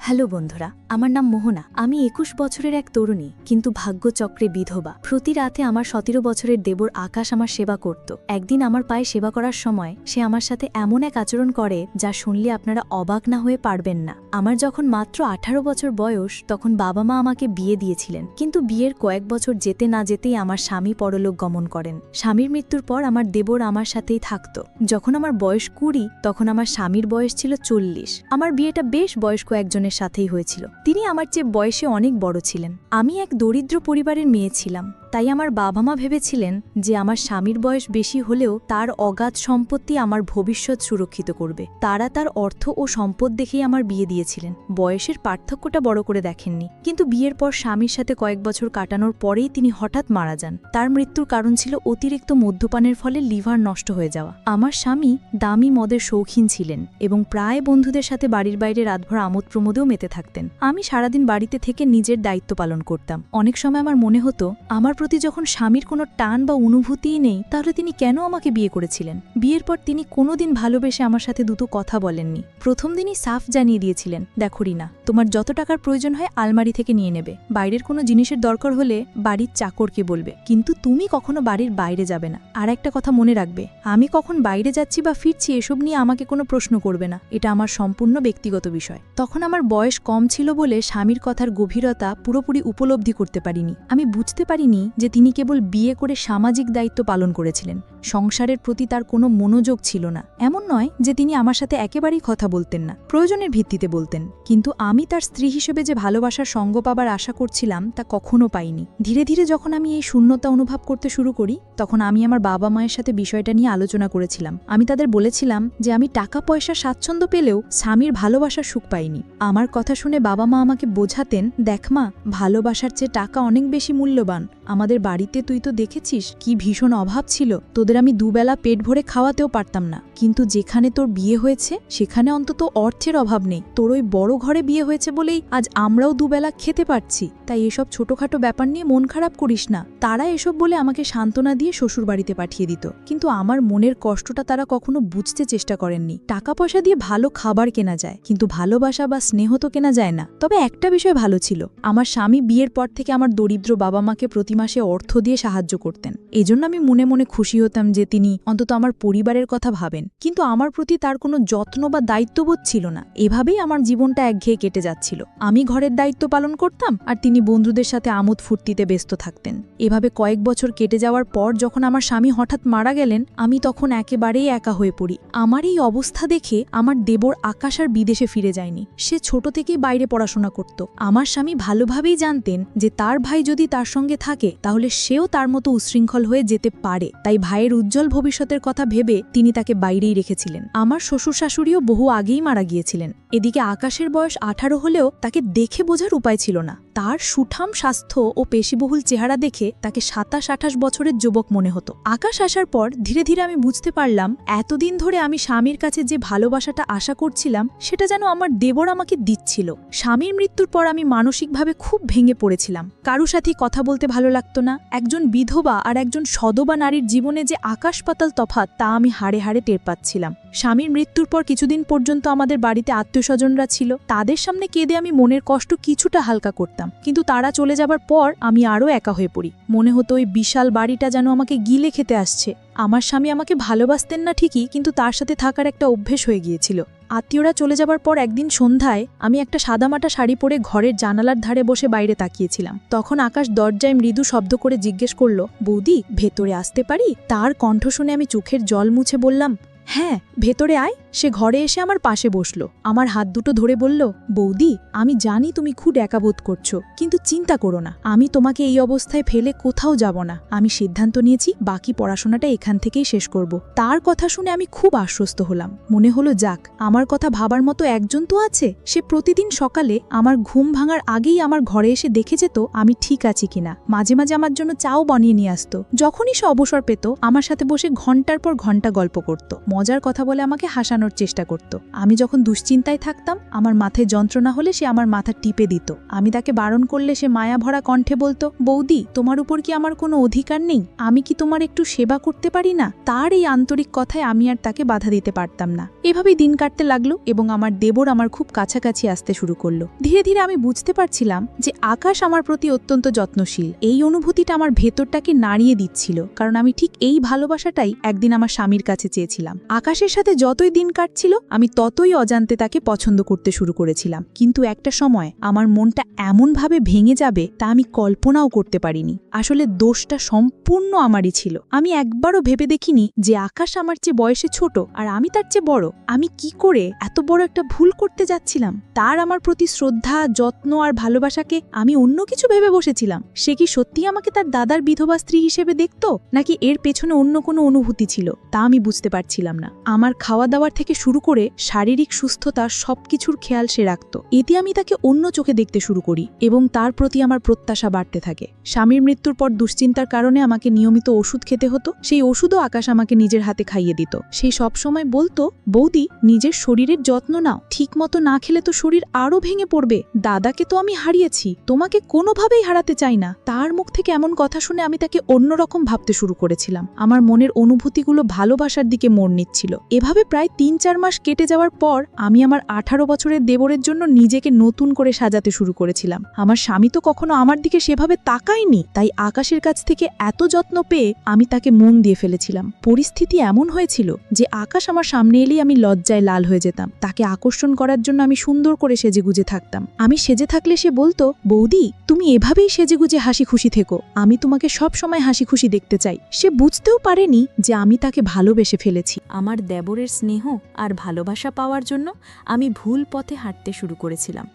Hello বন্ধুরা, আমার নাম মোহনা। আমি ২১ বছরের এক তরুণী, কিন্তু ভাগ্যচক্রে বিধবা। প্রতি রাতে আমার ১৭ বছরের দেবর আকাশ আমার সেবা করত। একদিন আমার পায়ে সেবা করার সময় সে আমার সাথে এমন এক আচরণ করে যা শুনলে আপনারা অবাক না হয়ে পারবেন না। আমার যখন মাত্র ১৮ বছর বয়স, তখন বাবা মা আমাকে বিয়ে দিয়েছিলেন, কিন্তু বিয়ের কয়েক বছর যেতে না যেতেই আমার স্বামী পরলোক গমন করেন। স্বামীর মৃত্যুর পর আমার দেবর আমার সাথেই থাকত। যখন আমার বয়স ২০, তখন আমার স্বামীর বয়স ছিল ৪০। আমার বিয়েটা বেশ বয়স্ক একজনের সাথেই হয়েছিল। তিনি আমার চেয়ে বয়সে অনেক বড় ছিলেন। আমি এক দরিদ্র পরিবারের মেয়ে ছিলাম, তাই আমার বাবা মা ভেবেছিলেন যে আমার স্বামীর বয়স বেশি হলেও তার অগাধ সম্পত্তি আমার ভবিষ্যৎ সুরক্ষিত করবে। তারা তার অর্থ ও সম্পদ দেখেই আমার বিয়ে দিয়েছিলেন। বয়সের পার্থক্যটা বড় করে দেখেননি। কিন্তু বিয়ের পর স্বামীর সাথে কয়েক বছর কাটানোর পরেই তিনি হঠাৎ মারা যান। তার মৃত্যুর কারণ ছিল অতিরিক্ত মদ্যপানের ফলে লিভার নষ্ট হয়ে যাওয়া। আমার স্বামী দামি মদের শৌখিন ছিলেন এবং প্রায় বন্ধুদের সাথে বাড়ির বাইরে রাতভর আমোদ প্রমোদেও মেতে থাকতেন। আমি সারাদিন বাড়িতে থেকে নিজের দায়িত্ব পালন করতাম। অনেক সময় আমার মনে হতো, আমার প্রতি যখন স্বামীর কোনো টান বা অনুভূতিই নেই, তাহলে তিনি কেন আমাকে বিয়ে করেছিলেন। বিয়ের পর তিনি কোনোদিন ভালোবেসে আমার সাথে দুটো কথা বলেননি। প্রথম দিনই সাফ জানিয়ে দিয়েছিলেন, দেখো রিনা, তোমার যত টাকার প্রয়োজন হয় আলমারি থেকে নিয়ে নেবে। বাইরের কোনো জিনিসের দরকার হলে বাড়ির চাকরকে বলবে, কিন্তু তুমি কখনো বাড়ির বাইরে যাবে না। আর একটা কথা মনে রাখবে, আমি কখন বাইরে যাচ্ছি বা ফিরছি এসব নিয়ে আমাকে কোনো প্রশ্ন করবে না। এটা আমার সম্পূর্ণ ব্যক্তিগত বিষয়। তখন আমার বয়স কম ছিল বলে স্বামীর কথার গভীরতা পুরোপুরি উপলব্ধি করতে পারিনি। আমি বুঝতে পারিনি যে তিনি কেবল বিয়ে করে সামাজিক দায়িত্ব পালন করেছিলেন। সংসারের প্রতি তার কোনো মনোযোগ ছিল না। এমন নয় যে তিনি আমার সাথে একেবারেই কথা বলতেন না, প্রয়োজনের ভিত্তিতে বলতেন, কিন্তু আমি তার স্ত্রী হিসেবে যে ভালোবাসার সঙ্গ পাবার আশা করছিলাম তা কখনো পাইনি। ধীরে ধীরে যখন আমি এই শূন্যতা অনুভব করতে শুরু করি, তখন আমি আমার বাবা মায়ের সাথে বিষয়টা নিয়ে আলোচনা করেছিলাম। আমি তাদের বলেছিলাম যে আমি টাকা পয়সা স্বাচ্ছন্দ্য পেলেও স্বামীর ভালোবাসার সুখ পাইনি। আমার কথা শুনে বাবা মা আমাকে বোঝাতেন, দেখ মা, ভালোবাসার চেয়ে টাকা অনেক বেশি মূল্যবান। আমাদের বাড়িতে তুই তো দেখেছিস কি ভীষণ অভাব ছিল, তোদের আমি দুবেলা পেট ভরে খাওয়াতেও পারতাম না, কিন্তু যেখানে তোর বিয়ে হয়েছে সেখানে অন্তত অর্থের অভাব নেই। তোর ওই বড় ঘরে বিয়ে হয়েছে বলেই আজ আমরাও দুবেলা খেতে পারছি। তাই এসব ছোটখাটো ব্যাপার নিয়ে মন খারাপ করিস না। তারা এসব বলে আমাকে সান্ত্বনা দিয়ে শ্বশুর বাড়িতে পাঠিয়ে দিত, কিন্তু আমার মনের কষ্টটা তারা কখনো বুঝতে চেষ্টা করেননি। টাকা পয়সা দিয়ে ভালো খাবার কেনা যায়, কিন্তু ভালোবাসা বা স্নেহ তো কেনা যায় না। তবে একটা বিষয় ভালো ছিল, আমার স্বামী বিয়ের পর থেকে আমার দরিদ্র বাবা মাকে প্রতি মাসে অর্থ দিয়ে সাহায্য করতেন। এজন্য আমি মনে মনে খুশি হতাম যে তিনি অন্তত আমার পরিবারের কথা ভাবেন, কিন্তু আমার প্রতি তার কোনো যত্ন বা দায়িত্ববোধ ছিল না। এভাবেই আমার জীবনটা একঘেয়ে কেটে যাচ্ছিল। আমি ঘরের দায়িত্ব পালন করতাম আর তিনি বন্ধুদের সাথে আমোদ ফুর্তিতে ব্যস্ত থাকতেন। এভাবে কয়েক বছর কেটে যাওয়ার পর যখন আমার স্বামী হঠাৎ মারা গেলেন, আমি তখন একেবারেই একা হয়ে পড়ি। আমার এই অবস্থা দেখে আমার দেবর আকাশ আর বিদেশে ফিরে যায়নি। সে ছোট থেকেই বাইরে পড়াশোনা করত। আমার স্বামী ভালোভাবেই জানতেন যে তার ভাই যদি তার সঙ্গে থাকে তাহলে সেও তার মতো উশৃঙ্খল হয়ে যেতে পারে। তাই ভাইয়ের উজ্জ্বল ভবিষ্যতের কথা ভেবে তিনি তাকে বাইরেই রেখেছিলেন। আমার শ্বশুর শাশুড়িও বহু আগেই মারা গিয়েছিলেন। এদিকে আকাশের বয়স ১৮ হলেও তাকে দেখে বোঝার উপায় ছিল না। তার সুঠাম স্বাস্থ্য ও পেশিবহুল চেহারা দেখে তাকে ২৭-২৮ বছরের যুবক মনে হতো। আকাশ আসার পর ধীরে ধীরে আমি বুঝতে পারলাম, এতদিন ধরে আমি স্বামীর কাছে যে ভালোবাসাটা আশা করছিলাম সেটা যেন আমার দেবর আমাকে দিচ্ছিল। স্বামীর মৃত্যুর পর আমি মানসিকভাবে খুব ভেঙে পড়েছিলাম। কারো সাথে কথা বলতে ভালো লাগতো না। একজন বিধবা আর একজন সধবা নারীর জীবনে যে আকাশ পাতাল তফাৎ, তা আমি হাড়ে হাড়ে টের পাচ্ছিলাম। স্বামীর মৃত্যুর পর কিছুদিন পর্যন্ত আমাদের বাড়িতে আত্মীয়স্বজনরা ছিল। তাদের সামনে কেঁদে আমি মনের কষ্ট কিছুটা হালকা করতাম, কিন্তু তারা চলে যাবার পর আমি আরও একা হয়ে পড়ি। মনে হতো ওই বিশাল বাড়িটা যেন আমাকে গিলে খেতে আসছে। আমার স্বামী আমাকে ভালোবাসতেন না ঠিকই, কিন্তু তার সাথে থাকার একটা অভ্যেস হয়ে গিয়েছিল। আত্মীয়রা চলে যাবার পর একদিন সন্ধ্যায় আমি একটা সাদামাটা শাড়ি পরে ঘরের জানালার ধারে বসে বাইরে তাকিয়েছিলাম। তখন আকাশ দরজায় মৃদু শব্দ করে জিজ্ঞেস করল, বৌদি, ভেতরে আসতে পারি? তার কণ্ঠ শুনে আমি চোখের জল মুছে বললাম, হ্যাঁ, ভেতরে আয়। সে ঘরে এসে আমার পাশে বসল, আমার হাত দুটো ধরে বলল, বৌদি, আমি জানি তুমি খুব একা বোধ করছো, কিন্তু চিন্তা করো না, আমি তোমাকে এই অবস্থায় ফেলে কোথাও যাব না। আমি সিদ্ধান্ত নিয়েছি বাকি পড়াশোনাটা এখান থেকেই শেষ করব। তার কথা শুনে আমি খুব আশ্বস্ত হলাম। মনে হলো, যাক, আমার কথা ভাবার মতো একজন তো আছে। সে প্রতিদিন সকালে আমার ঘুম ভাঙার আগেই আমার ঘরে এসে দেখে যেত আমি ঠিক আছি কিনা। মাঝে মাঝে আমার জন্য চাও বানিয়ে নিয়ে আসতো। যখনই সে অবসর পেত আমার সাথে বসে ঘন্টার পর ঘন্টা গল্প করত, মজার কথা বলে আমাকে হাসানোর মেটানোর চেষ্টা করত। আমি যখন দুশ্চিন্তায় থাকতাম, আমার মাথায় যন্ত্রণা হলে সে আমার মাথা টিপে দিত। আমি তাকে বারণ করলে সে মায়া ভরা কণ্ঠে বলতো, বৌদি, তোমার উপর কি আমার কোনো অধিকার নেই? আমি কি তোমার একটু সেবা করতে পারি না? তার এই আন্তরিক কথায় আমি আর তাকে বাধা দিতে পারতাম না। এভাবেই দিন কাটতে লাগলো এবং আমার দেবর আমার খুব কাছাকাছি আসতে শুরু করলো। ধীরে ধীরে আমি বুঝতে পারছিলাম যে আকাশ আমার প্রতি অত্যন্ত যত্নশীল। এই অনুভূতিটা আমার ভেতরটাকে নাড়িয়ে দিচ্ছিল, কারণ আমি ঠিক এই ভালোবাসাটাই একদিন আমার স্বামীর কাছে চেয়েছিলাম। আকাশের সাথে যতই দিন কাটছিল, আমি ততই অজান্তে তাকে পছন্দ করতে শুরু করেছিলাম। কিন্তু একটা সময় আমার মনটা এমনভাবে ভেঙে যাবে তা আমি কল্পনাও করতে পারিনি। আসলে দোষটা সম্পূর্ণ আমারই ছিল। আমি একবারও ভেবে দেখিনি যে আকাশ আমার চেয়ে বয়সে ছোট আর আমি তার চেয়ে বড়। আমি কি করে এত বড় একটা ভুল করতে যাচ্ছিলাম? তার আমার প্রতি শ্রদ্ধা, যত্ন আর ভালোবাসাকে আমি অন্য কিছু ভেবে বসেছিলাম। সে কি সত্যি আমাকে তার দাদার বিধবা স্ত্রী হিসেবে দেখত, নাকি এর পেছনে অন্য কোনো অনুভূতি ছিল, তা আমি বুঝতে পারছিলাম না। আমার খাওয়া দাওয়ার থেকে শুরু করে শারীরিক সুস্থতা সবকিছুর খেয়াল সে রাখত। এতে আমি তাকে অন্য চোখে দেখতে শুরু করি এবং তার প্রতি আমার প্রত্যাশা বাড়তে থাকে। স্বামীর মৃত্যুর পর দুশ্চিন্তার কারণে আমাকে নিয়মিত ওষুধ খেতে হতো। সেই ওষুধও আকাশ আমাকে নিজের হাতে খাইয়ে দিত। সেই সব সময় বলতো, বৌদি, নিজের শরীরের যত্ন নাও, ঠিক মতো না খেলে তো শরীর আরও ভেঙে পড়বে। দাদাকে তো আমি হারিয়েছি, তোমাকে কোনোভাবেই হারাতে চাই না। তার মুখ থেকে এমন কথা শুনে আমি তাকে অন্যরকম ভাবতে শুরু করেছিলাম। আমার মনের অনুভূতিগুলো ভালোবাসার দিকে মোড় নিচ্ছিল। এভাবে প্রায় ৩-৪ মাস কেটে যাওয়ার পর আমি আমার ১৮ বছরের দেবরের জন্য নিজেকে নতুন করে সাজাতে শুরু করেছিলাম। আমার স্বামী তো কখনো আমার দিকে সেভাবে তাকায়নি, তাই আকাশের কাছ থেকে এত যত্ন পেয়ে আমি তাকে মন দিয়ে ফেলেছিলাম। পরিস্থিতি এমন হয়েছিল যে আকাশ আমার সামনে এলেই আমি লজ্জায় লাল হয়ে যেতাম। তাকে আকর্ষণ করার জন্য আমি সুন্দর করে সেজেগুজে থাকতাম। আমি সেজে থাকলে সে বলতো, বৌদি, তুমি এভাবেই সেজেগুজে হাসি খুশি থেকো, আমি তোমাকে সব সময় হাসি খুশি দেখতে চাই। সে বুঝতেও পারেনি যে আমি তাকে ভালোবেসে ফেলেছি। আমার দেবরের স্নেহ আর ভালোবাসা পাওয়ার জন্য আমি ভুল পথে হাঁটতে শুরু করেছিলাম।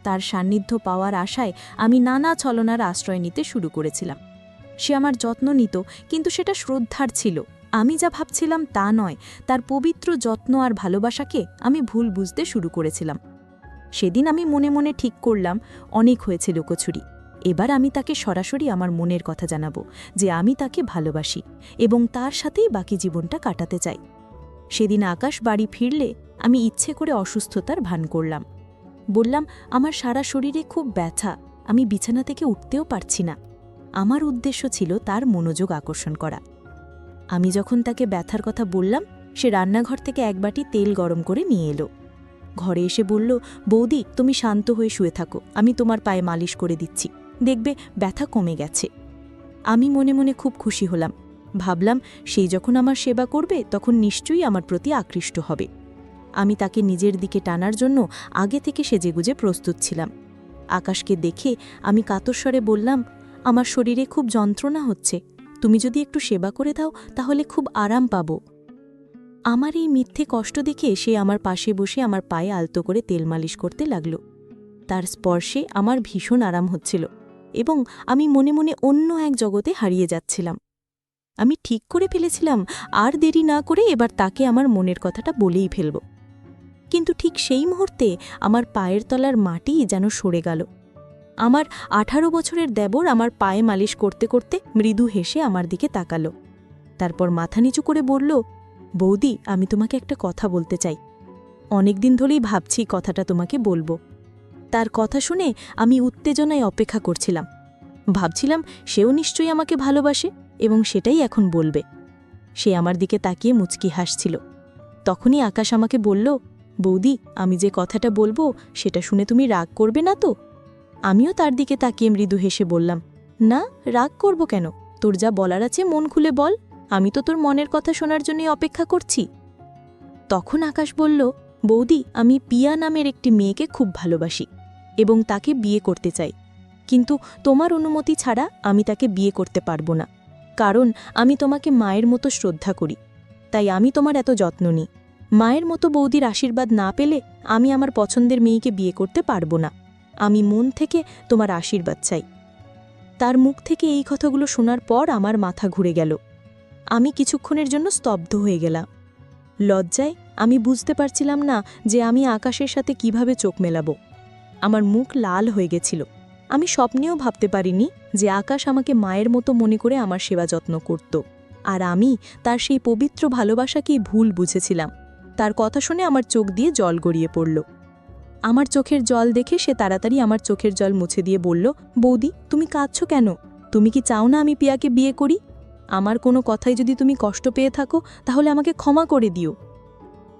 তার সান্নিধ্য পাওয়ার আশায় আমি নানা ছলনার আশ্রয় নিতে শুরু করেছিলাম। সে আমার যত্ন নিত, কিন্তু সেটা শ্রদ্ধার ছিল। আমি যা ভাবছিলাম তা নয়। তার পবিত্র যত্ন আর ভালোবাসাকে আমি ভুল বুঝতে শুরু করেছিলাম। সেদিন আমি মনে মনে ঠিক করলাম, অনেক হয়েছে লুকোছুরি। এবার আমি তাকে সরাসরি আমার মনের কথা জানাবো যে আমি তাকে ভালোবাসি এবং তার সাথেই বাকি জীবনটা কাটাতে চাই। সেদিন আকাশ বাড়ি ফিরলে আমি ইচ্ছে করে অসুস্থতার ভান করলাম। বললাম, আমার সারা শরীরে খুব ব্যথা, আমি বিছানা থেকে উঠতেও পারছি না। আমার উদ্দেশ্য ছিল তার মনোযোগ আকর্ষণ করা। আমি যখন তাকে ব্যথার কথা বললাম, সে রান্নাঘর থেকে এক বাটি তেল গরম করে নিয়ে এলো। ঘরে এসে বলল, বৌদি, তুমি শান্ত হয়ে শুয়ে থাকো, আমি তোমার পায়ে মালিশ করে দিচ্ছি, দেখবে ব্যথা কমে গেছে। আমি মনে মনে খুব খুশি হলাম। ভাবলাম, সেই যখন আমার সেবা করবে তখন নিশ্চয়ই আমার প্রতি আকৃষ্ট হবে। আমি তাকে নিজের দিকে টানার জন্য আগে থেকে সেজেগুজে প্রস্তুত ছিলাম। আকাশকে দেখে আমি কাতরস্বরে বললাম, আমার শরীরে খুব যন্ত্রণা হচ্ছে, তুমি যদি একটু সেবা করে দাও তাহলে খুব আরাম পাব। আমার এই মিথ্যে কষ্ট দেখে সে আমার পাশে বসে আমার পায়ে আলতো করে তেল মালিশ করতে লাগল। তার স্পর্শে আমার ভীষণ আরাম হচ্ছিল এবং আমি মনে মনে অন্য এক জগতে হারিয়ে যাচ্ছিলাম। আমি ঠিক করে ফেলেছিলাম, আর দেরি না করে এবার তাকে আমার মনের কথাটা বলেই ফেলব। কিন্তু ঠিক সেই মুহূর্তে আমার পায়ের তলার মাটি যেন সরে গেল। আমার 18 বছরের দেবর আমার পায়ে মালিশ করতে করতে মৃদু হেসে আমার দিকে তাকালো। তারপর মাথা নিচু করে বলল, বৌদি, আমি তোমাকে একটা কথা বলতে চাই। অনেকদিন ধরেই ভাবছি কথাটা তোমাকে বলবো। তার কথা শুনে আমি উত্তেজনায় অপেক্ষা করছিলাম। ভাবছিলাম সেও নিশ্চয়ই আমাকে ভালোবাসে এবং সেটাই এখন বলবে। সে আমার দিকে তাকিয়ে মুচকি হাসছিল। তখনই আকাশ আমাকে বলল, বৌদি, আমি যে কথাটা বলবো সেটা শুনে তুমি রাগ করবে না তো? আমিও তার দিকে তাকিয়ে মৃদু হেসে বললাম, না, রাগ করব কেন? তোর যা বলার আছে মন খুলে বল, আমি তো তোর মনের কথা শোনার জন্যই অপেক্ষা করছি। তখন আকাশ বলল, বৌদি, আমি পিয়া নামের একটি মেয়েকে খুব ভালোবাসি এবং তাকে বিয়ে করতে চাই, কিন্তু তোমার অনুমতি ছাড়া আমি তাকে বিয়ে করতে পারবো না, কারণ আমি তোমাকে মায়ের মতো শ্রদ্ধা করি, তাই আমি তোমার এত যত্ন নিই। মায়ের মতো বৌদির আশীর্বাদ না পেলে আমি আমার পছন্দের মেয়েকে বিয়ে করতে পারবো না। আমি মন থেকে তোমার আশীর্বাদ চাই। তার মুখ থেকে এই কথাগুলো শোনার পর আমার মাথা ঘুরে গেল। আমি কিছুক্ষণের জন্য স্তব্ধ হয়ে গেলাম। লজ্জায় আমি বুঝতে পারছিলাম না যে আমি আকাশের সাথে কিভাবে চোখ মেলাবো। আমার মুখ লাল হয়ে গেছিল। আমি স্বপ্নেও ভাবতে পারিনি যে আকাশ আমাকে মায়ের মতো মনে করে আমার সেবা যত্ন করত, আর আমি তার সেই পবিত্র ভালোবাসাকেই ভুল বুঝেছিলাম। তার কথা শুনে আমার চোখ দিয়ে জল গড়িয়ে পড়ল। আমার চোখের জল দেখে সে তাড়াতাড়ি আমার চোখের জল মুছে দিয়ে বলল, বৌদি তুমি কাঁদছো কেন? তুমি কি চাও না আমি পিয়াকে বিয়ে করি? আমার কোনো কথায় যদি তুমি কষ্ট পেয়ে থাকো তাহলে আমাকে ক্ষমা করে দিও।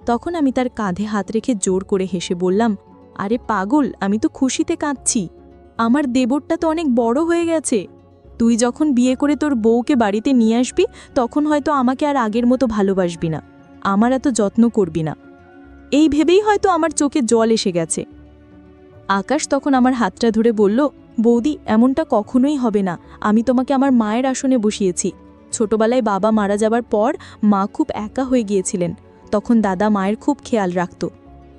তখন আমি তার কাঁধে হাত রেখে জোর করে হেসে বললাম, আরে পাগল, আমি তো খুশিতে কাঁদছি। আমার দেবরটা তো অনেক বড় হয়ে গেছে। তুই যখন বিয়ে করে তোর বউকে বাড়িতে নিয়ে আসবি তখন হয়তো আমাকে আর আগের মতো ভালোবাসবি না, আমার এত যত্ন করবি না। এই ভেবেই হয়তো আমার চোখে জল এসে গেছে। আকাশ তখন আমার হাতটা ধরে বলল, বৌদি এমনটা কখনোই হবে না। আমি তোমাকে আমার মায়ের আসনে বসিয়েছি। ছোটবেলায় বাবা মারা যাবার পর মা খুব একা হয়ে গিয়েছিলেন, তখন দাদা মায়ের খুব খেয়াল রাখত।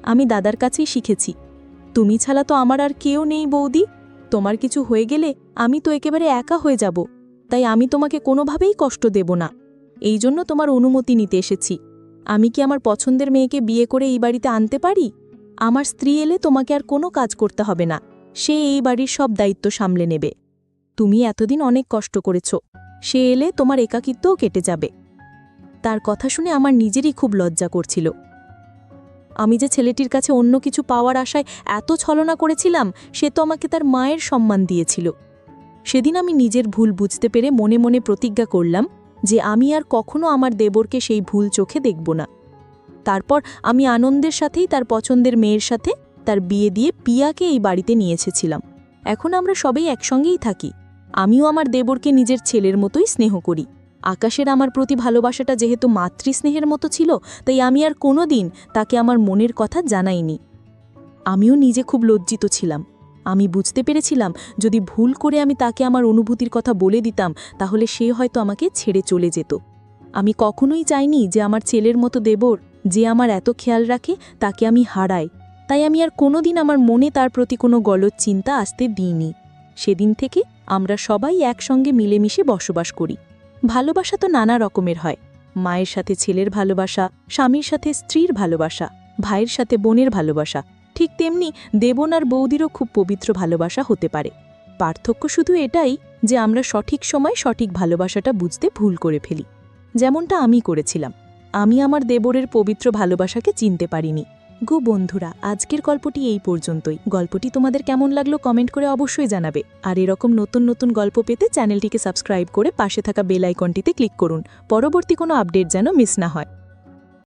আমি দাদার কাছেই শিখেছি। তুমি ছাড়া তো আমার আর কেউ নেই বৌদি। তোমার কিছু হয়ে গেলে আমি তো একেবারে একা হয়ে যাব, তাই আমি তোমাকে কোনোভাবেই কষ্ট দেব না। এই জন্য তোমার অনুমতি নিতে এসেছি। আমি কি আমার পছন্দের মেয়েকে বিয়ে করে এই বাড়িতে আনতে পারি? আমার স্ত্রী এলে তোমাকে আর কোনো কাজ করতে হবে না, সে এই বাড়ির সব দায়িত্ব সামলে নেবে। তুমি এতদিন অনেক কষ্ট করেছ, সে এলে তোমার একাকিত্বও কেটে যাবে। তার কথা শুনে আমার নিজেরই খুব লজ্জা করছিল। আমি যে ছেলেটির কাছে অন্য কিছু পাওয়ার আশায় এত ছলনা করেছিলাম, সে তো আমাকে তার মায়ের সম্মান দিয়েছিল। সেদিন আমি নিজের ভুল বুঝতে পেরে মনে মনে প্রতিজ্ঞা করলাম যে আমি আর কখনো আমার দেবরকে সেই ভুল চোখে দেখব না। তারপর আমি আনন্দের সাথেই তার পছন্দের মেয়ের সাথে তার বিয়ে দিয়ে পিয়াকে এই বাড়িতে নিয়ে এসেছিলাম। এখন আমরা সবাই একসঙ্গেই থাকি। আমিও আমার দেবরকে নিজের ছেলের মতোই স্নেহ করি। আকাশের আমার প্রতি ভালোবাসাটা যেহেতু মাতৃস্নেহের মতো ছিল, তাই আমি আর কোনো দিন তাকে আমার মনের কথা জানাইনি। আমিও নিজে খুব লজ্জিত ছিলাম। আমি বুঝতে পেরেছিলাম যদি ভুল করে আমি তাকে আমার অনুভূতির কথা বলে দিতাম তাহলে সে হয়তো আমাকে ছেড়ে চলে যেত। আমি কখনোই চাইনি যে আমার ছেলের মতো দেবর, যে আমার এত খেয়াল রাখে, তাকে আমি হারাই। তাই আমি আর কোনোদিন আমার মনে তার প্রতি কোনো গলদ চিন্তা আসতে দিইনি। সেদিন থেকে আমরা সবাই একসঙ্গে মিলেমিশে বসবাস করি। ভালোবাসা তো নানা রকমের হয়। মায়ের সাথে ছেলের ভালোবাসা, স্বামীর সাথে স্ত্রীর ভালোবাসা, ভাইয়ের সাথে বোনের ভালোবাসা, ঠিক তেমনি দেবন আর বৌদিরও খুব পবিত্র ভালোবাসা হতে পারে। পার্থক্য শুধু এটাই যে আমরা সঠিক সময় সঠিক ভালোবাসাটা বুঝতে ভুল করে ফেলি, যেমনটা আমি করেছিলাম। আমি আমার দেবরের পবিত্র ভালোবাসাকে চিনতে পারিনি। গো বন্ধুরা, আজকের গল্পটি এই পর্যন্তই। গল্পটি তোমাদের কেমন লাগলো কমেন্ট করে অবশ্যই জানাবে। আর এরকম নতুন নতুন গল্প পেতে চ্যানেলটিকে সাবস্ক্রাইব করে পাশে থাকা বেল আইকনটিতে ক্লিক করুন, পরবর্তী কোনো আপডেট যেন মিস না হয়।